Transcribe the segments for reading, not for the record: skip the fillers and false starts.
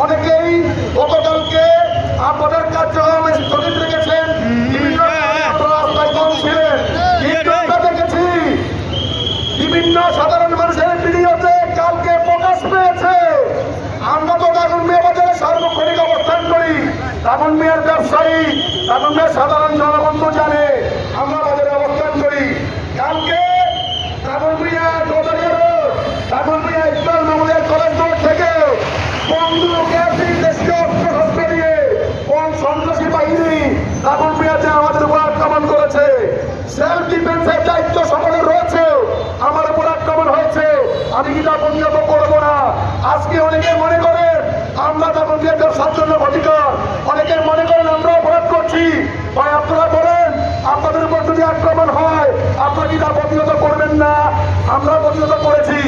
অনেকেই গতকালকে আপনাদের কার্যক্রম স্থগিত রেখেছেন, বিভিন্ন রাস্তায় কম ছিলেন, কিন্তু আমরা দেখেছি বিভিন্ন সাধারণ মানুষের ভিডিওতে কালকে প্রকাশ পেয়েছে। আমরা তো দাগনভূঞা বাজারে সার্বক্ষণিক অবস্থান করি, দাগনভূঞার ব্যবসায়ী, দাগনভূঞার সাধারণ জনগণ তো জানে আমরা বাজারে অবস্থান করি। কালকে Daganbhuiyan Godaria road, Daganbhuiyan Iqbal Memorial college road থেকে বন্দুক, অ্যাসিড, দেশীয় অস্ত্রশস্ত্র দিয়ে কোন সন্ত্রাসী বাহিনী দাগনভূঞাতে আমাদের উপর আক্রমণ করেছে। সেলফ ডিফেন্সের দায়িত্ব সকলের রয়েছে, আমার উপর আক্রমণ হয়েছে, আমি কি তা প্রতিহত করবো না? আজকে অনেকে মনে করেন আমরা দাগনভূঞা ব্যবসার জন্য ক্ষতিকর, অনেকে মনে করেন আমরা অপরাধ করছি। ভাই আপনারা বলেন, আপনাদের উপর যদি আক্রমণ হয় আপনারা কি তা প্রতিহত করবেন না? আমরা প্রতিহত করেছি।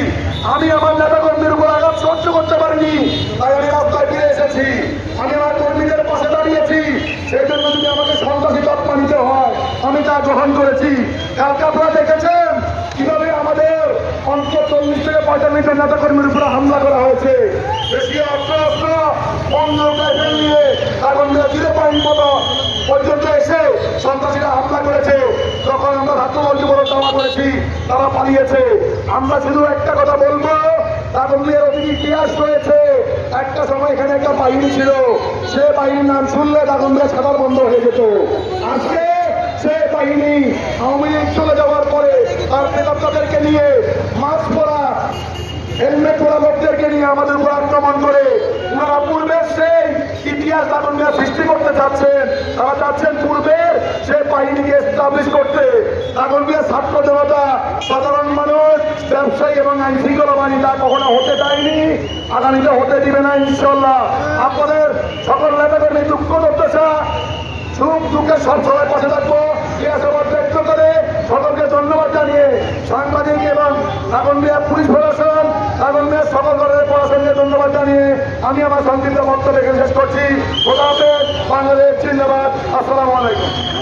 আমি আমার নেতাকর্মীর উপর আঘাত সহ্য করতে পারিনি, তাই আমি রাস্তায় ফিরে এসেছি। আমি আমার কর্মীদের পাশে দাঁড়িয়েছি, সেই জন্য যদি আমাকে সন্ত্রাসী তৎপা নিতে হয় আমি তা গ্রহণ করেছি। কালকে আপনারা দেখেছেন কিভাবে আমাদের অন্তত 40 থেকে 45 জন নেতাকর্মীর উপরে হামলা করা হয়েছে। দেশীয় অস্ত্র বন্দুক রাইফেল নিয়ে দাগনভূঞা 0 পয়েন্ট মতো পর্যন্ত এসে সন্ত্রাসীরা হামলা করেছে। যখন আমরা ছাত্রবন্ধু বলে দাওয়া করেছি তারা পালিয়েছে। আমরা শুধু একটা কথা বলবো, দাগনভূঞার অধিক ইতিহাস রয়েছে। একটা সময় এখানে একটা বাহিনী ছিল, সে বাহিনীর নাম শুনলে দাগনভূঞা সাঁতার বন্ধ হয়ে যেত। আজকে সে বাহিনী আওয়ামী লীগ চলে যাওয়ার পরে তার নেতাদেরকে নিয়ে মাস্ক পরা, হেলমেট পরা লোকদেরকে নিয়ে আমাদের উপর আক্রমণ করে ওনারা পূর্বের সেই ইতিহাস দাগনভূঞা সৃষ্টি করতে চাচ্ছেন। তারা চাচ্ছেন পূর্বের সেই বাহিনীকে এস্টাবলিশ করতে। দাগনভূঞা ছাত্র জনতা, সাধারণ মানুষ, ব্যবসায়ী এবং আইন শৃঙ্খলা বাহিনী তা কখনো হতে দেয়নি, আগামীতে হতে দিবে না ইনশাল্লাহ। আপনাদের সকল নেতাকর্মী দুঃখ দুর্দশা সুখ দুঃখের সবসময় পাশে থাকবো ব্যক্ত করে সকলকে ধন্যবাদ জানিয়ে সাংবাদিক এবং দাগনভূঞা পুলিশ প্রশাসন, দাগনভূঞার সকল ধরনের প্রশাসনকে ধন্যবাদ জানিয়ে আমি আমার সংক্ষিপ্ত বক্তব্য শেষ করছি। খোদা হাফেজ, বাংলাদেশ জিন্দাবাদ, আসসালামু আলাইকুম।